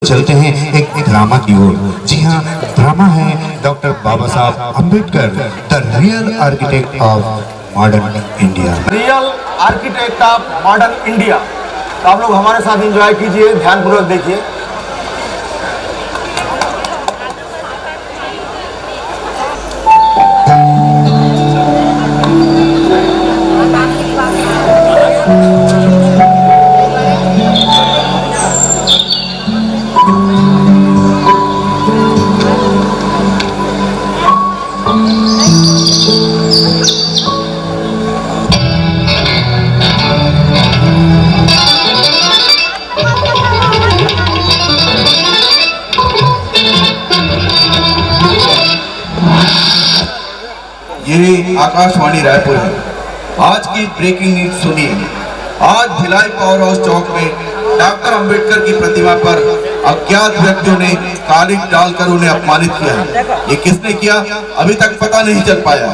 चलते हैं एक ड्रामा की ओर। जी हाँ, ड्रामा है doctor Baba Saheb Ambedkar, the real architect of modern India. Real architect of modern India. तो आप लोग हमारे साथ एंजॉय कीजिए, ध्यानपूर्वक देखिए। ये आकाशवाणी रायपुर है। आज की ब्रेकिंग न्यूज सुनिए। आज भिलाई पावर हाउस चौक में डॉक्टर अंबेडकर की प्रतिमा पर अज्ञात व्यक्तियों ने कालिख डालकर उन्हें अपमानित किया है। ये किसने किया अभी तक पता नहीं चल पाया।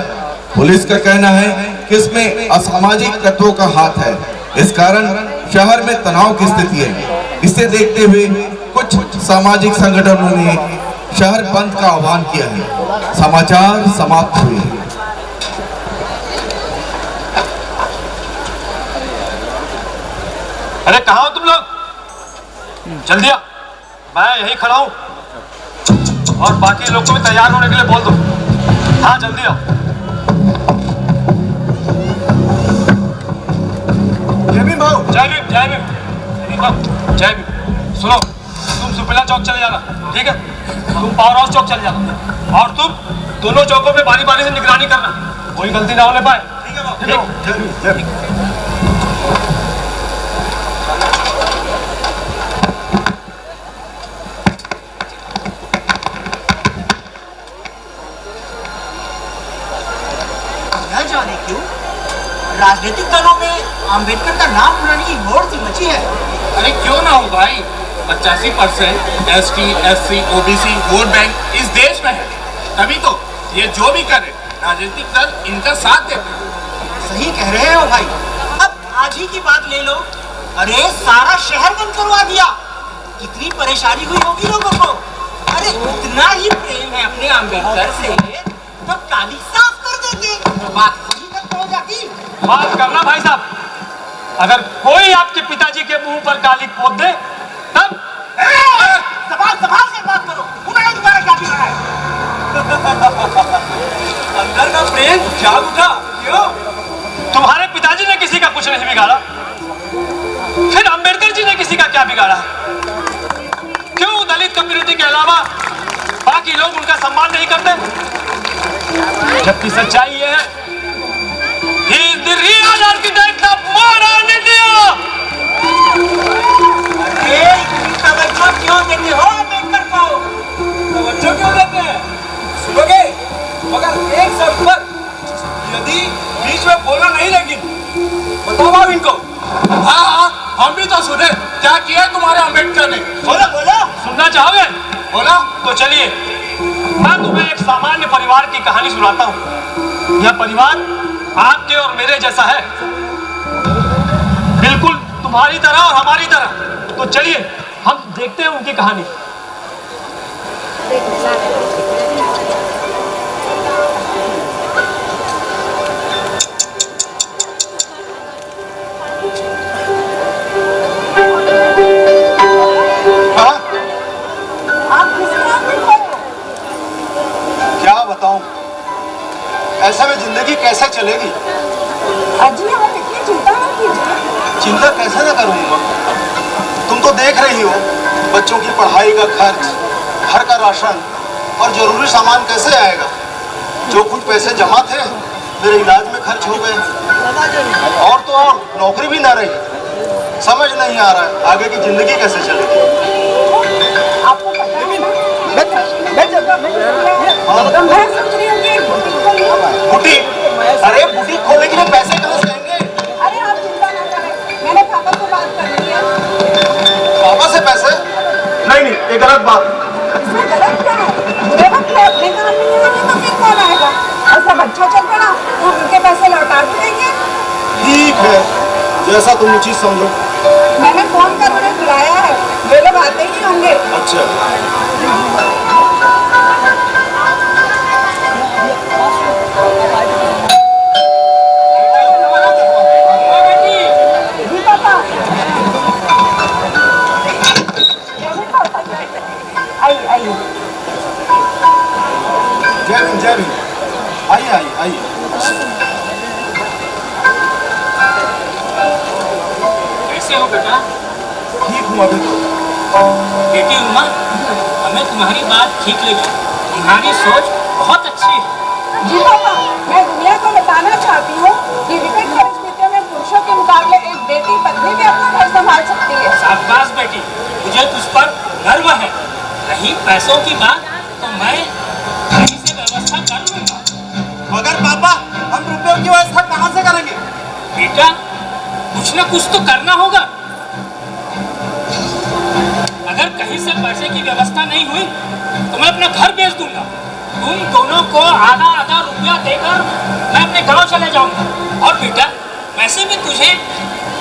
पुलिस का कहना है कि इसमें असामाजिक तत्वों का हाथ है। इस कारण शहर में तनाव की स्थिति है। इसे देखते हुए कुछ सामाजिक संगठनों ने शहर बंद का आह्वान किया है। समाचार समाप्त हुए। अरे कहाँ हो तुम लोग? जल्दी आ, मैं यहीं खड़ा हूँ और बाकी लोग को भी तैयार होने के लिए बोल दो। हाँ जल्दी आओ। जय भीम भाऊ। जय भीम, जय भीम, जय भीम। सुनो, तुम सुपेला चौक चले जाना, ठीक है? तुम पावर हाउस चौक चले जाना और तुम दोनों चौकों में बारी बारी से निगरानी करना, कोई गलती ना होने पाए। ठीक है भाऊ? जय भीम। राजनीतिक दलों में अंबेडकर का नाम बुलाने की होड़ सी मची है। अरे क्यों ना हो भाई, 85% ST, SC, OBC vote bank इस देश में है। तभी तो ये जो भी करे राजनीतिक दल इनका साथ देते हैं। सही कह रहे हो भाई। अब आज ही की बात ले लो, अरे सारा शहर बंद करवा दिया। कितनी परेशानी हुई होगी लोगों को। अरे इतना ही प्रेम है अपने अंबेडकर से तो काली साफ कर देते, बात वहीं तक पहुंच जाती। माफ करना भाई साहब, अगर कोई आपके पिताजी के मुंह पर काली पोत दे तब सवाल से बात करो। तुम्हारा दोबारा क्या बिगड़ा है? अंदर का प्रेम जाग उठा। क्यों? तुम्हारे पिताजी ने किसी का कुछ नहीं बिगाड़ा, फिर अंबेडकर जी ने किसी का क्या बिगाड़ा? क्यों दलित कम्युनिटी के अलावा बाकी लोग उनका सम्मान नहीं करते? जबकि सच्चाई ये है, he is the real architect of modern India। अरे तवज्जो क्यों देते हो अंबेडकर को? तवज्जो क्यों देते हैं? सुनोगे? मगर एक शर्त पर, यदि बीच में बोलना नहीं, लेकिन बताओ आप इनको। हाँ, हम भी तो सुने क्या किया तुम्हारे अंबेडकर ने। बोलो बोलो। सुनना चाहोगे? बोला तो चलिए, मैं तुम्हें एक सामान्य परिवार की कहानी सुनाता हूँ। यह परिवार आपके और मेरे जैसा है, बिल्कुल तुम्हारी तरह और हमारी तरह। तो चलिए हम देखते हैं उनकी कहानी। क्या बताऊं, ऐसे में जिंदगी कैसे चलेगी? अजी आप इतनी चिंता मत कीजिए। चिंता कैसे न करूंगा? तुम तो देख रही हो बच्चों की पढ़ाई का खर्च, घर का राशन और जरूरी सामान कैसे आएगा। जो कुछ पैसे जमा थे मेरे इलाज में खर्च हो गए, और तो और नौकरी भी ना रही। समझ नहीं आ रहा है आगे की जिंदगी कैसे चलेगी। आपको पता है मैं सोच रही हूँ कि बुटीक, अरे बुटीक खोलने के लिए पैसे कहाँ से आएंगे? अरे आप चिंता ना करें, मैंने पापा से बात कर ली है। पापा से पैसे? नहीं, ये गलत बात। इसमें गलत क्या है? बुरे वक्त में अपने काम नहीं आएंगे तो फिर कौन आएगा? और सब अच्छा चल पड़ा तो उनके पैसे लौटा भी देंगे। ठीक है, जैसा तुम उचित समझो। मैंने फोन कर उन्हें बुलाया है, वे लोग आते ही होंगे। अच्छा। अच्छा जी पापा। आइए आइए। जय भीम आइए आइए आइए। कैसे हो बेटा? ठीक हूँ अभी तो। बेटी उमा, हमें तुम्हारी बात ठीक लगी। तुम्हारी सोच बहुत अच्छी है। जी पापा, मैं दुनिया को बताना चाहती हूँ कि विकट परिस्थितियों में पुरुषों के मुकाबले एक बेटी पत्नी भी अपना घर संभाल सकती है। शाबाश बेटी, मुझे तुझ पर गर्व है। रही पैसों की बात तो मैं कहीं से व्यवस्था कर लूंगा। मगर पापा, हम रुपयों की व्यवस्था कहाँ से करेंगे? बेटा, कुछ न कुछ तो करना होगा। अगर कहीं से पैसे की व्यवस्था नहीं हुई तो मैं अपना घर बेच दूंगा। तुम दोनों को आधा आधा रुपया देकर मैं अपने गांव चले जाऊंगा। और बेटा, वैसे भी तुझे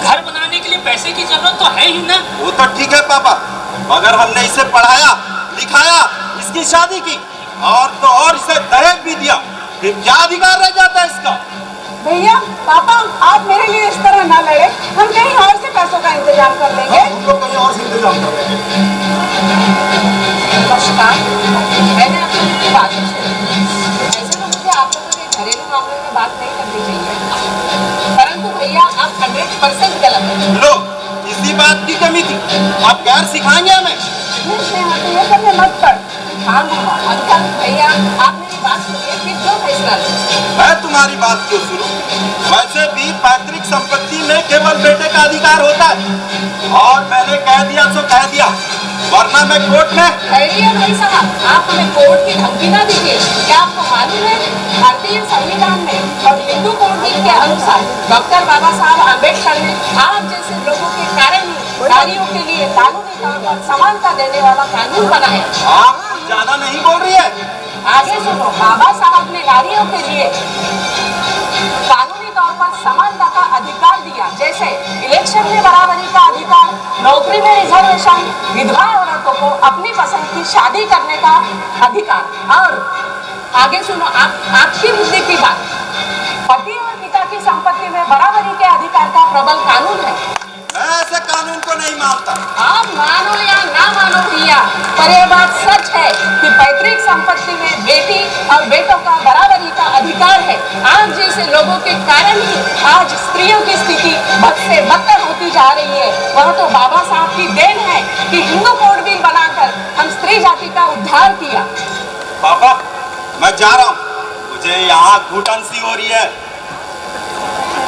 घर बनाने के लिए पैसे की जरूरत तो है ही ना। वो तो ठीक है पापा, मगर हमने इसे पढ़ाया लिखाया, इसकी शादी की और तो और इसे दहेज भी दिया, फिर क्या अधिकार रह जाता है इसका? भैया पापा, आप मेरे लिए इस तरह ना लड़े। हम कहीं और से पैसों का इंतजाम कर लेंगे। हम लोग कहीं और से इंतजाम कर लेंगे। नमस्कार, मैंने आपकी बात सुनी। ऐसे तो मुझे आप लोगों के घरेलू मामलों में बात नहीं करनी चाहिए, परंतु भैया आप 100% गलत हैं। लो, इसी बात की कमी थी। आप गैर सिखाएंगे हमें? ये सब में मत कर। हाँ अंकल भैया, आप मेरी बात सुनिए, फिर जो फैसला लें। मैं तुम्हारी बात क्यों सुनूं? वैसे भी पैतृक संपत्ति में केवल बेटे का अधिकार होता है और मैंने कह दिया सो कह दिया, वरना मैं कोर्ट में। खैरिए भाई साहब, आप हमें कोर्ट की धमकी ना दीजिए। क्या आपको मालूम है भारतीय संविधान में और हिंदू कोड के अनुसार डॉक्टर बाबा साहब अम्बेडकर ने आप जैसे लोगों के कारण ही नारियों के लिए कानूनी तौर पर समानता देने वाला कानून बनाया। आप ज्यादा नहीं बोल रही है। आगे सुनो, बाबा साहब ने नारियों के लिए कानूनी तौर पर समानता का अधिकार दिया, जैसे इलेक्शन में बराबरी का अधिकार, नौकरी में रिजर्वेशन, विधवा औरतों को अपनी पसंद की शादी करने का अधिकार। और आगे सुनो, आपकी मुद्दे की बात, पति और पिता की संपत्ति में बराबरी के अधिकार का प्रबल कानून है। मैं ऐसे कानून को नहीं मानता। आप मानो या ना मानो भैया, पर यह बात सच है कि पैतृक संपत्ति में बेटी और बेटों का बराबरी का अधिकार है। आप जैसे लोगों के कारण ही आज स्त्रियों की स्थिति बद से बदतर होती जा रही है। वह तो बाबा साहब की देन है कि हिंदू कोड बिल बनाकर हम स्त्री जाति का उद्धार किया। पापा, मैं जा रहा हूँ, मुझे यहाँ घुटन सी हो रही है।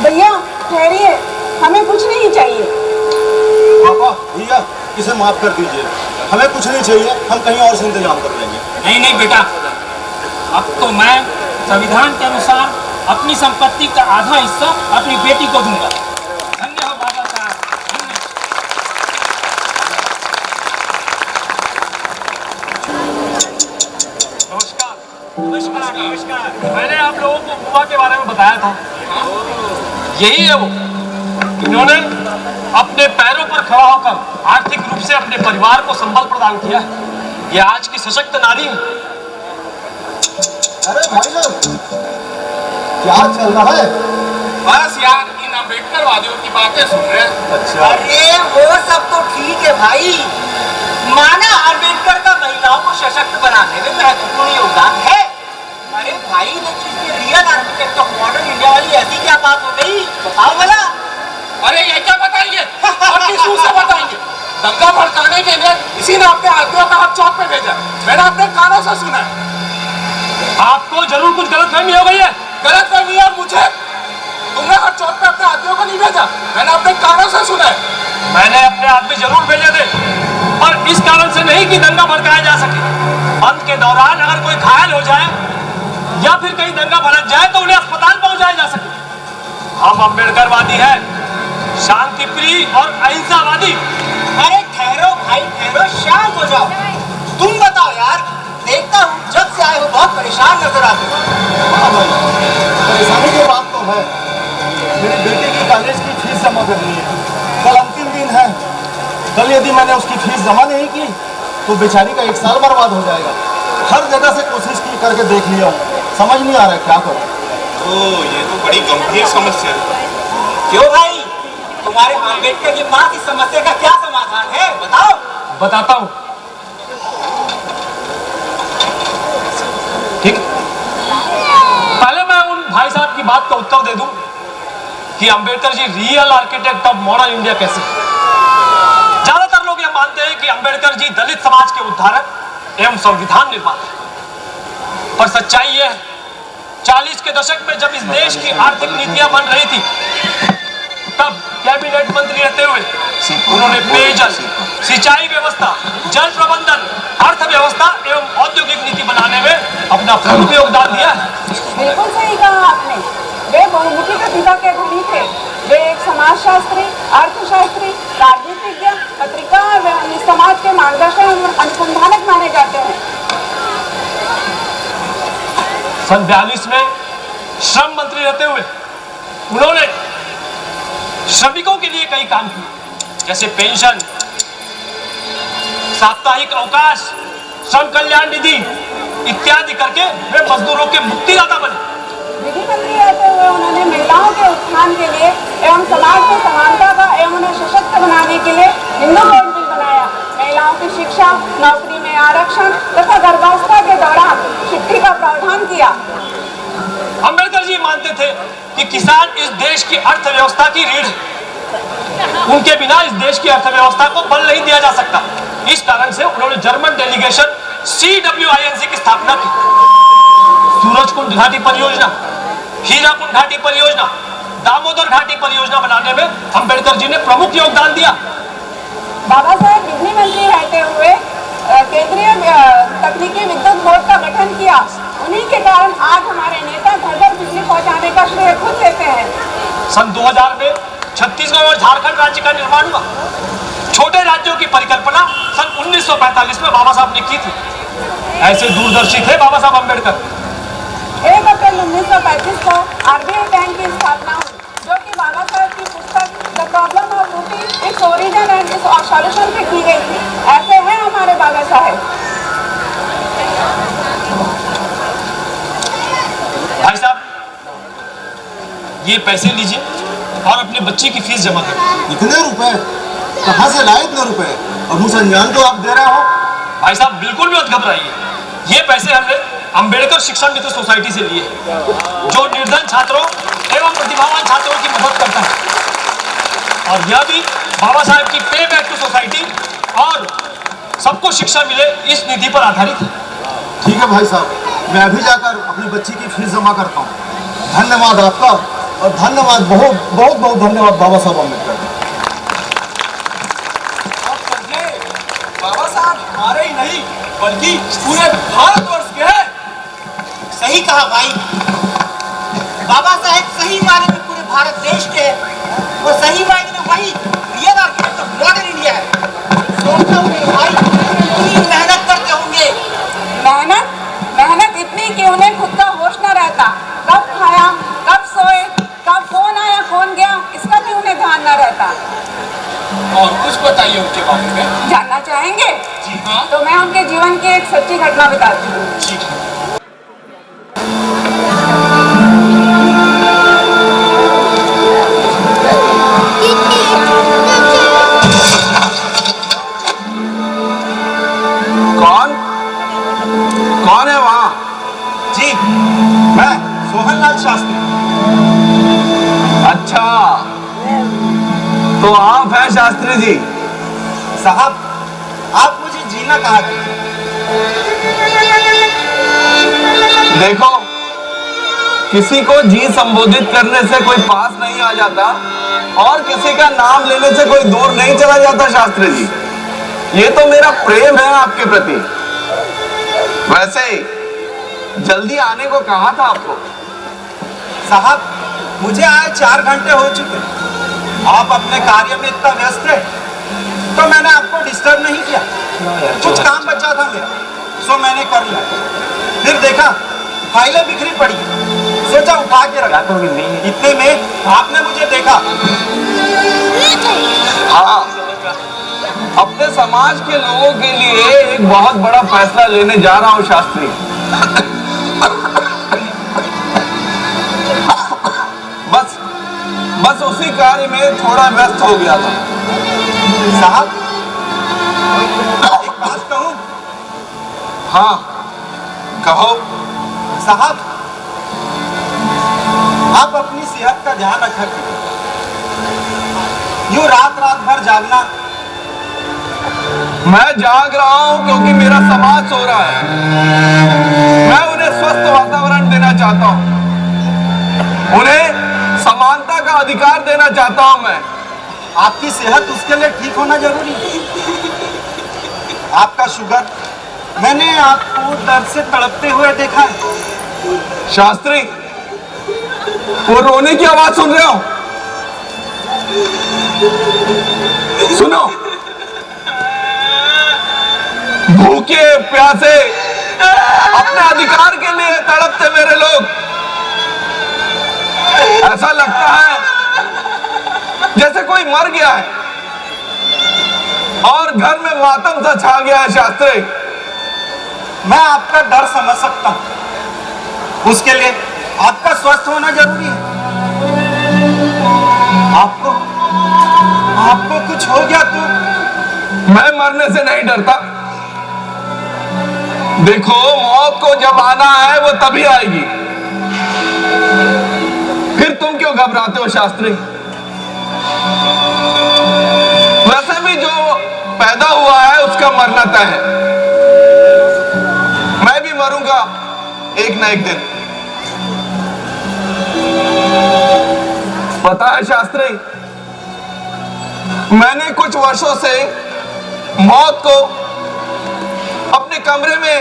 भैया ठहरिए, हमें कुछ नहीं चाहिए। पापा भैया, इसे माफ कर दीजिए, हमें कुछ नहीं चाहिए, हम कहीं और से इंतजाम कर लेंगे। नहीं नहीं बेटा, अब तो मैं संविधान के अनुसार अपनी संपत्ति का आधा हिस्सा अपनी बेटी को दूंगा। धन्य हो बाबा साहब, धन्य। नमस्कार नमस्कार। मैंने आप लोगों को बुआ के बारे में बताया था, यही है वो। इन्होंने अपने पैरों पर खड़ा होकर आर्थिक रूप से अपने परिवार को संबल प्रदान किया है। ये आज की सशक्त नारी है। अरे भाई लोग, क्या चल रहा है? बस यार, इन अम्बेडकरवादियों की बातें सुन रहे हैं। अच्छा, अरे वो सब तो ठीक है भाई, माना अम्बेडकर का महिलाओं को सशक्त बनाने में महत्वपूर्ण योगदान है। अरे भाई, लेकिन real architect of modern India वाली ऐसी क्या बात हो गई, बताओ भला। अरे ये क्या बताइए, और किस मुंह से बताएंगे? दंगा भड़काने के लिए इसी ने अपने आदमियों का हाथ चौक पे भेजा। मैंने अपने कानों से सुना है। आपको जरूर कुछ गलतफहमी हो गई है। गलतफहमी है मुझे? तुमने हर चौक पे अपने आदमियों को नहीं भेजा, मैंने अपने कानों से सुना है। मैंने अपने आदमी जरूर भेजे थे, पर इस कारण से नहीं कि दंगा भड़काया जा सके। बंद के दौरान अगर कोई घायल हो जाए या फिर कहीं दंगा भड़क जाए तो उन्हें अस्पताल पहुंचाया जा सके। हम अम्बेडकरवादी हैं, शांति प्रिय और अहिंसावादी। अरे ठहरो भाई ठहरो, शांत हो जाओ। तुम बताओ यार, देखता हूँ जब से आए हो बहुत परेशान नजर आते हो। हाँ भाई, परेशानी की बात तो है। मेरी बेटी की कॉलेज की फीस जमा करनी है, कल अंतिम दिन है। कल यदि मैंने उसकी फीस जमा नहीं की तो बेचारी का 1 साल बर्बाद हो जाएगा। हर जगह से कोशिश की करके देख लिया हूँ, समझ नहीं आ रहा है क्या करूँ। ओ, ये तो बड़ी गंभीर समस्या है। क्यों भाई, तुम्हारे अम्बेडकर के पास इस समस्या का क्या समाधान है, बताओ। बताता हूं। ठीक, पहले मैं उन भाई साहब की बात का उत्तर दे दूं कि Ambedkar ji real architect of modern India कैसे। ज्यादातर लोग यह मानते हैं कि अंबेडकर जी दलित समाज के उद्धारक एवं संविधान निर्माता, पर सच्चाई यह है 40 के दशक में जब इस देश की आर्थिक नीतियां बन रही थी, तब कैबिनेट मंत्री रहते हुए उन्होंने पेयजल, सिंचाई व्यवस्था, जल प्रबंधन, अर्थव्यवस्था एवं औद्योगिक नीति बनाने में अपना प्रमुख योगदान दिया है। बिल्कुल सही कहा आपने। वे बहुमुखी प्रतिभा के धनी थे। वे एक समाजशास्त्री, अर्थशास्त्री, राजनीतिज्ञ, पत्रकार व समाज के मार्गदर्शक एवं अनुसंधानक माने जाते हैं। सन 42 में श्रम मंत्री रहते हुए उन्होंने श्रमिकों के लिए कई काम किए, जैसे पेंशन, साप्ताहिक अवकाश, श्रम कल्याण निधि इत्यादि करके वे मजदूरों के मुक्तिदाता बने। विधि मंत्री रहते हुए उन्होंने महिलाओं के उत्थान के लिए एवं समाज में समानता का एवं उन्हें सशक्त बनाने के लिए हिंदू कोड बिल बनाया। महिलाओं की शिक्षा, नौकरी में आरक्षण तथा गर्भावस्था के दौरान चिट्ठी का प्रावधान किया। अंबेडकर जी मानते थे कि किसान इस देश की अर्थव्यवस्था की रीढ़ है। उनके बिना इस देश की अर्थव्यवस्था को बल नहीं दिया जा सकता। इस कारण से उन्होंने जर्मन डेलीगेशन CWINC की स्थापना की। सूरजकुंड घाटी परियोजना, हीराकुंड घाटी परियोजना, दामोदर घाटी परियोजना बनाने में अंबेडकर जी ने प्रमुख योगदान दिया। बाबा साहेब बिजली मंत्री रहते हुए केंद्रीय तकनीकी विद्युत बोर्ड का गठन किया। उन्हीं के कारण आज हमारे नेता घर घर बिजली पहुंचाने का श्रेय खुद लेते हैं। सन 2000 में छत्तीसगढ़ और झारखंड राज्य का निर्माण हुआ। छोटे राज्यों की परिकल्पना सन 1945 में बाबा साहब ने की थी। ऐसे दूरदर्शी थे बाबा साहब अंबेडकर। 1 अप्रैल 1935 को RBI बैंक की स्थापना हुई, जो कि बाबा साहब की पुस्तक द प्रॉब्लम ऑफ रूपी its origin and it's solution पे की गई थी। ऐसे हैं हमारे बाबा साहब। भाई साहब, ये पैसे लीजिए और अपने बच्चे की फीस जमा करें। इतने रुपए कहाँ से लाए इतने रुपए, और मुझे अनजान तो आप दे रहे हो। भाई साहब बिल्कुल भी मत घबराइए। ये पैसे हमने अंबेडकर शिक्षा मित्र सोसाइटी से लिए, जो निर्धन छात्रों एवं प्रतिभावान छात्रों की मदद करता है। और यह भी बाबा साहब की पे बैक टू सोसाइटी और सबको शिक्षा मिले इस नीति पर आधारित है। ठीक है भाई साहब, मैं अभी जाकर अपनी बच्ची की फीस जमा करता हूँ। धन्यवाद आपका, और धन्यवाद, बहुत बहुत बहुत धन्यवाद बाबा साहब अम्बेडकर। बाबा साहब हमारे ही नहीं बल्कि पूरे भारतवर्ष के हैं। सही कहा भाई, बाबा साहेब सही मायने में पूरे भारत देश के हैं। वो सही मायने में वही real architect of modern India है। सोचता हूँ भाई कितनी मेहनत करते होंगे। मेहनत इतनी कि उन्हें खुद का होश न रहता। कब खाया, कब सोए, कब कौन आया कौन गया, इसका भी उन्हें ध्यान न रहता। और कुछ बताइए उनके बारे में। जानना चाहेंगे? जी हाँ। तो मैं उनके जीवन की एक सच्ची घटना बताती हूँ। ठीक है। कौन है वहाँ? जी, मैं सोहनलाल शास्त्री। अच्छा, तो आप हैं शास्त्री जी। साहब, आप मुझे जीना कहा करते। देखो, किसी को जी संबोधित करने से कोई पास नहीं आ जाता, और किसी का नाम लेने से कोई दूर नहीं चला जाता शास्त्री जी। ये तो मेरा प्रेम है आपके प्रति। वैसे जल्दी आने को कहा था आपको। साहब, मुझे आए 4 घंटे हो चुके। आप अपने कार्य में इतना व्यस्त थे तो मैंने आपको डिस्टर्ब नहीं किया। कुछ काम बचा था मेरा, सो मैंने कर लिया। फिर देखा फाइलें बिखरी पड़ी, सोचा उठा के रखा। इतने में आपने मुझे देखा। हाँ, अपने समाज के लोगों के लिए एक बहुत बड़ा फैसला लेने जा रहा हूं शास्त्री। बस उसी कार्य में थोड़ा व्यस्त हो गया था। साहब, एक बात कहूं? हाँ, कहो। साहब, आप अपनी सेहत का ध्यान रखा करें। यूं रात भर जागना। मैं जाग रहा हूं क्योंकि मेरा समाज सो रहा है। मैं उन्हें स्वस्थ वातावरण देना चाहता हूं, उन्हें समानता का अधिकार देना चाहता हूं। मैं आपकी सेहत उसके लिए ठीक होना जरूरी है। आपका शुगर, मैंने आपको दर्द से तड़पते हुए देखा है। शास्त्री, वो रोने की आवाज सुन रहे हो? सुनो, भूखे प्यासे अपने अधिकार के लिए तड़पते मेरे लोग। ऐसा लगता है जैसे कोई मर गया है और घर में मातम सा छा गया है। शास्त्री, मैं आपका डर समझ सकता हूं। उसके लिए आपका स्वस्थ होना जरूरी है। आपको कुछ हो गया तो? मैं मरने से नहीं डरता। देखो, मौत को जब आना है वो तभी आएगी। फिर तुम क्यों घबराते हो शास्त्री? वैसे भी जो पैदा हुआ है उसका मरना तय है। मैं भी मरूंगा एक ना एक दिन। पता है शास्त्री, मैंने कुछ वर्षों से मौत को अपने कमरे में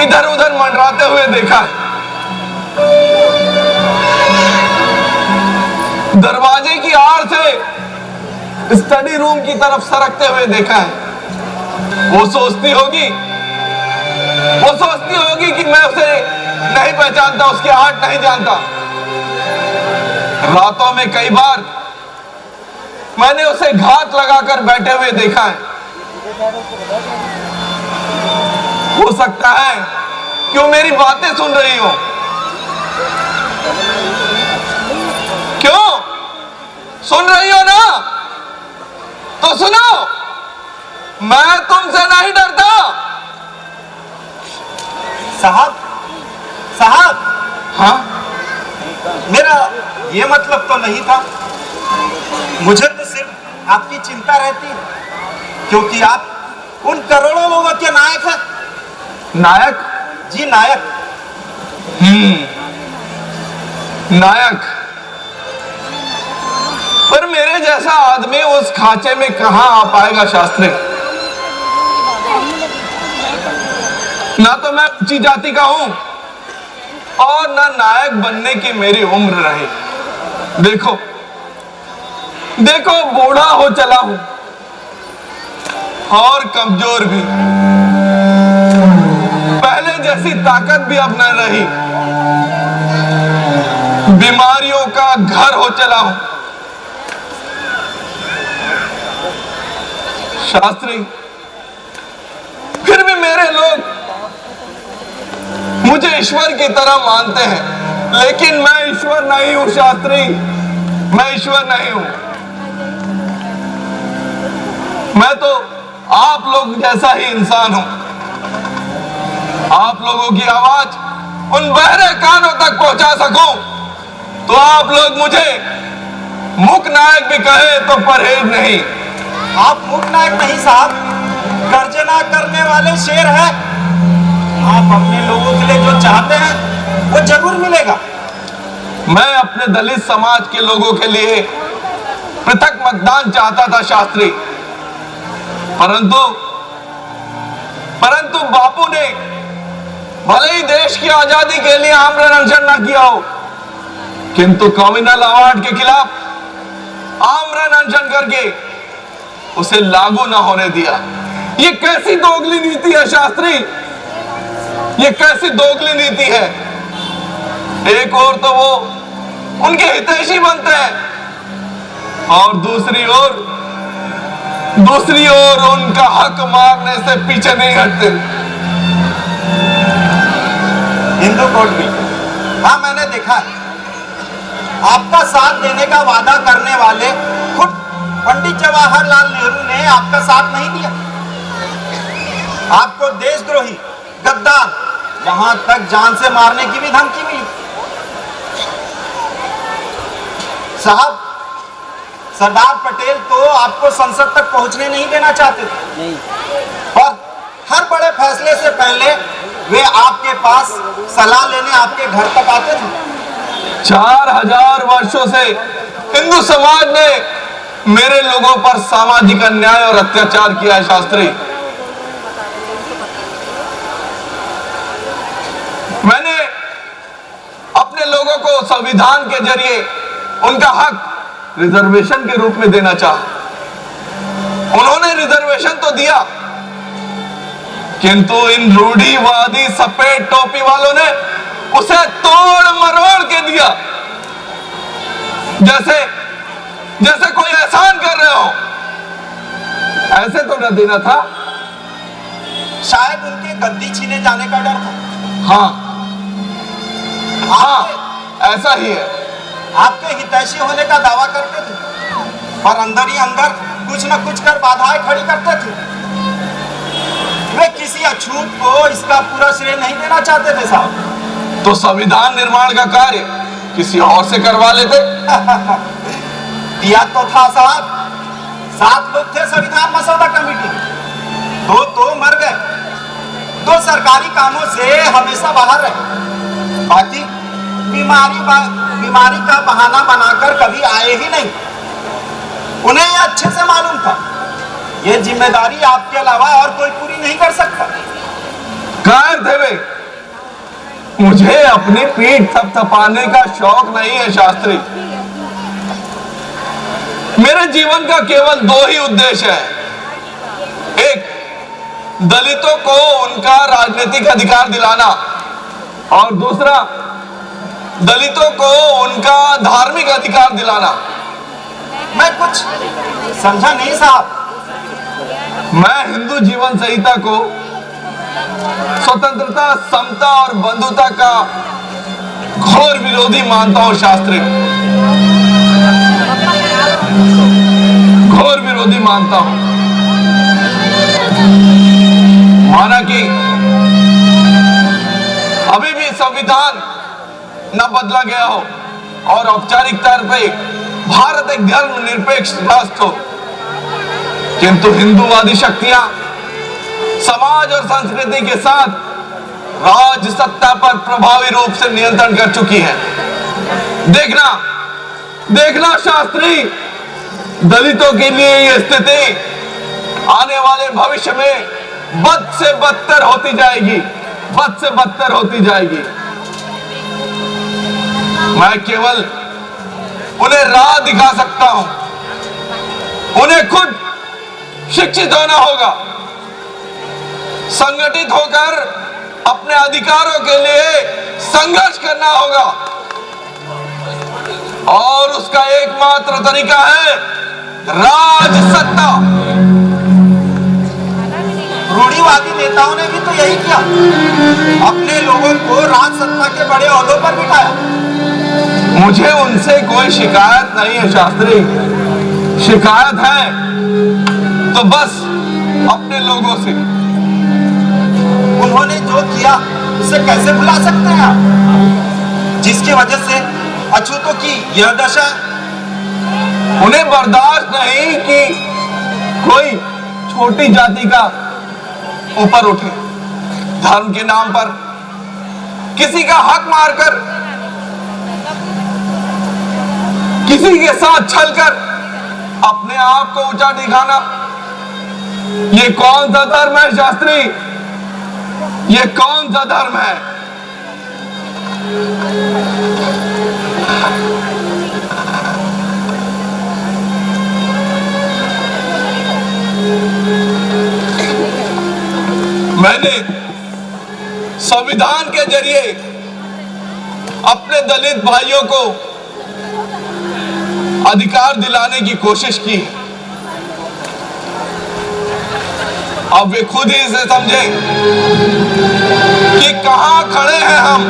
इधर उधर मंडराते हुए देखा है। दरवाजे की आड़ से स्टडी रूम की तरफ सरकते हुए देखा है। वो सोचती होगी कि मैं उसे नहीं पहचानता, उसकी आहट नहीं जानता। रातों में कई बार मैंने उसे घात लगाकर बैठे हुए देखा है। हो सकता है कि वो मेरी बातें सुन रही हो। क्यों सुन रही हो ना? तो सुनो, मैं तुमसे नहीं डरता। साहब, हाँ, मेरा ये मतलब तो नहीं था। मुझे तो सिर्फ आपकी चिंता रहती है, क्योंकि आप उन करोड़ों लोगों के नायक हैं। नायक? जी, नायक। नायक। पर मेरे जैसा आदमी उस खांचे में कहां आ पाएगा शास्त्री? ना तो मैं ऊंची जाति का हूं और ना नायक बनने की मेरी उम्र रही। देखो बूढ़ा हो चला हूं और कमजोर भी। पहले जैसी ताकत भी अब न रही। बीमारियों का घर हो चला हूं। शास्त्री, फिर भी मेरे लोग मुझे ईश्वर की तरह मानते हैं, लेकिन मैं ईश्वर नहीं हूं शास्त्री। मैं ईश्वर नहीं हूं। मैं तो आप लोग जैसा ही इंसान हूं। आप लोगों की आवाज उन बहरे कानों तक पहुंचा सकूं तो आप लोग मुझे मूक नायक भी कहे तो परहेज नहीं। आप मूक नायक नहीं साहब, गर्जना करने वाले शेर हैं। आप अपने लोगों के लिए जो चाहते हैं वो जरूर मिलेगा। मैं अपने दलित समाज के लोगों के लिए पृथक मतदान चाहता था शास्त्री, परंतु बापू ने भले ही देश की आजादी के लिए आमरण अनशन न किया हो, किंतु कम्युनल अवार्ड के खिलाफ आमरण अनशन करके उसे लागू न होने दिया। ये कैसी दोगली नीति है शास्त्री? ये कैसी दोगली नीति है? एक ओर तो वो उनके हितैषी बनते हैं और दूसरी ओर दूसरी ओर उनका हक मांगने से पीछे नहीं हटते। हिंदू कोड भी, हाँ मैंने देखा है। आपका साथ देने का वादा करने वाले खुद पंडित जवाहरलाल नेहरू ने आपका साथ नहीं दिया। आपको देशद्रोही, गद्दार, यहां तक जान से मारने की भी धमकी मिली। साहब, सरदार पटेल तो आपको संसद तक पहुंचने नहीं देना चाहते थे और हर बड़े फैसले से पहले वे आपके पास सलाह लेने आपके घर तक आते थे। 4000 वर्षों से हिंदू समाज ने मेरे लोगों पर सामाजिक अन्याय और अत्याचार किया है शास्त्री। मैंने अपने लोगों को संविधान के जरिए उनका हक रिजर्वेशन के रूप में देना चाहा। उन्होंने रिजर्वेशन तो दिया, किंतु इन रूढ़िवादी सफेद टोपी वालों ने उसे तोड़ मरोड़ के दिया, जैसे कोई एहसान कर रहे हो। ऐसे तो न देना था। शायद उनके गद्दी छीने जाने का डर था। हाँ, ऐसा ही है। आपके हितैषी होने का दावा करते थे, पर अंदर ही अंदर कुछ न कुछ कर बाधाएं खड़ी करते थे। वे किसी अछूत को इसका पूरा श्रेय नहीं देना चाहते थे साहब। तो संविधान निर्माण का कार्य किसी और से करवा लेते। दिया तो था साहब, 7 लोग थे संविधान मसौदा कमेटी, 2 तो मर गए, 2 सरकारी कामों से हमेशा बाहर रहे, बाकी बीमारी का बहाना बनाकर कभी आए ही नहीं। उन्हें यह अच्छे से मालूम था, यह जिम्मेदारी आपके अलावा और कोई पूरी नहीं कर सकता। कायर थे वे। मुझे अपनी पीठ थपथपाने का शौक नहीं है शास्त्री। मेरे जीवन का केवल 2 ही उद्देश्य है। एक, दलितों को उनका राजनीतिक अधिकार दिलाना, और दूसरा, दलितों को उनका धार्मिक अधिकार दिलाना। मैं कुछ समझा नहीं साहब। मैं हिंदू जीवन संहिता को स्वतंत्रता, समता और बंधुता का घोर विरोधी मानता हूं शास्त्री। घोर विरोधी मानता हूं। माना कि अभी भी संविधान न बदला गया हो और औपचारिक तौर पे भारत एक धर्मनिरपेक्ष राष्ट्र हो, किंतु हिंदूवादी शक्तियां समाज और संस्कृति के साथ राज सत्ता पर प्रभावी रूप से नियंत्रण कर चुकी है। देखना शास्त्री, दलितों के लिए यह स्थिति आने वाले भविष्य में बद से बदतर होती जाएगी। मैं केवल उन्हें राह दिखा सकता हूं। उन्हें खुद शिक्षित होना होगा, संगठित होकर अपने अधिकारों के लिए संघर्ष करना होगा, और उसका एकमात्र तरीका है राजसत्ता। रूढ़िवादी नेताओं ने भी तो यही किया, अपने लोगों को राजसत्ता के बड़े ओहदों पर बिठाया। मुझे उनसे कोई शिकायत नहीं है शास्त्री। शिकायत है तो बस अपने लोगों से। उन्होंने जो किया उसे कैसे भुला सकते हैं आप, जिसकी वजह से अछूतों की यह दशा। उन्हें बर्दाश्त नहीं कि कोई छोटी जाति का ऊपर उठे, धर्म के नाम पर किसी का हक मारकर, किसी के साथ छलकर अपने आप को ऊंचा दिखाना। ये कौन सा धर्म है शास्त्री? ये कौन सा धर्म है? मैंने संविधान के जरिए अपने दलित भाइयों को अधिकार दिलाने की कोशिश की, अब वे खुद ही इसे समझे कि कहां खड़े हैं हम।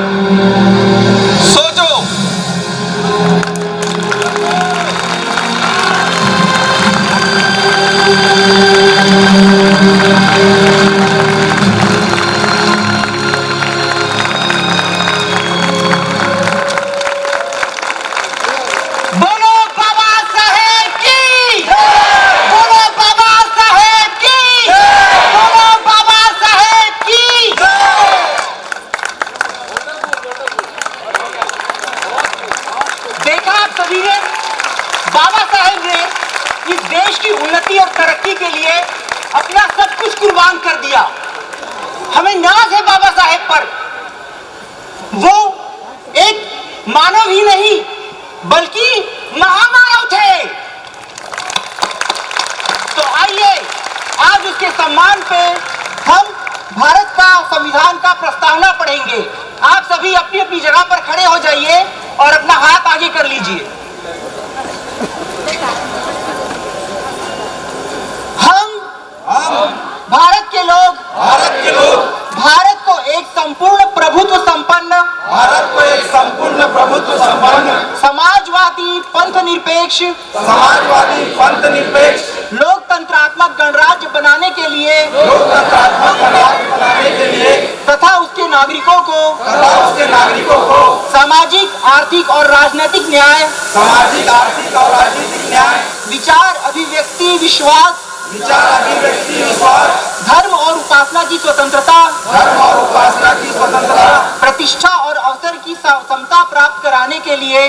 सोचो, बोलो बाबा साहेब की, बोलो बाबा साहेब की, बोलो बाबा साहेब की। देखा आप सभी ने, बाबा साहेब ने इस देश की उन्नति और तरक्की के लिए अपना सब कुछ कुर्बान कर दिया। हमें नाज है बाबा साहेब पर। वो एक मानव ही नहीं बल्कि महामानव थे। तो आइए आज उसके सम्मान पे हम भारत का संविधान का प्रस्तावना पढ़ेंगे। आप सभी अपनी अपनी जगह पर खड़े हो जाइए और अपना हाथ आगे कर लीजिए। हम भारत के लोग भारत को एक संपूर्ण प्रभुत्व संपन्न समाजवादी पंथ निरपेक्ष लोकतंत्रात्मक गणराज्य बनाने के लिए तथा उसके नागरिकों को सामाजिक आर्थिक और राजनीतिक न्याय विचार अभिव्यक्ति विश्वास धर्म और उपासना की स्वतंत्रता प्रतिष्ठा और अवसर की समता प्राप्त कराने के लिए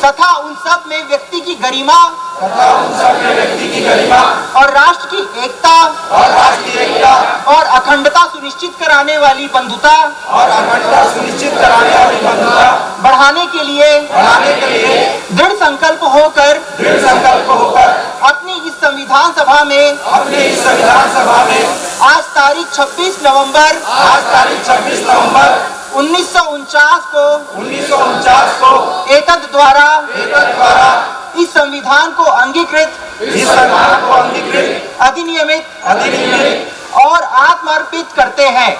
तथा उन सब में व्यक्ति की गरिमा और राष्ट्र की एकता और अखंडता सुनिश्चित कराने वाली बंधुता बढ़ाने के लिए दृढ़ संकल्प होकर अपनी इस संविधान सभा में आज तारीख 26 नवंबर 1949 को एतद द्वारा इस संविधान को अंगीकृत अधिनियमित और आत्मर्पित करते हैं।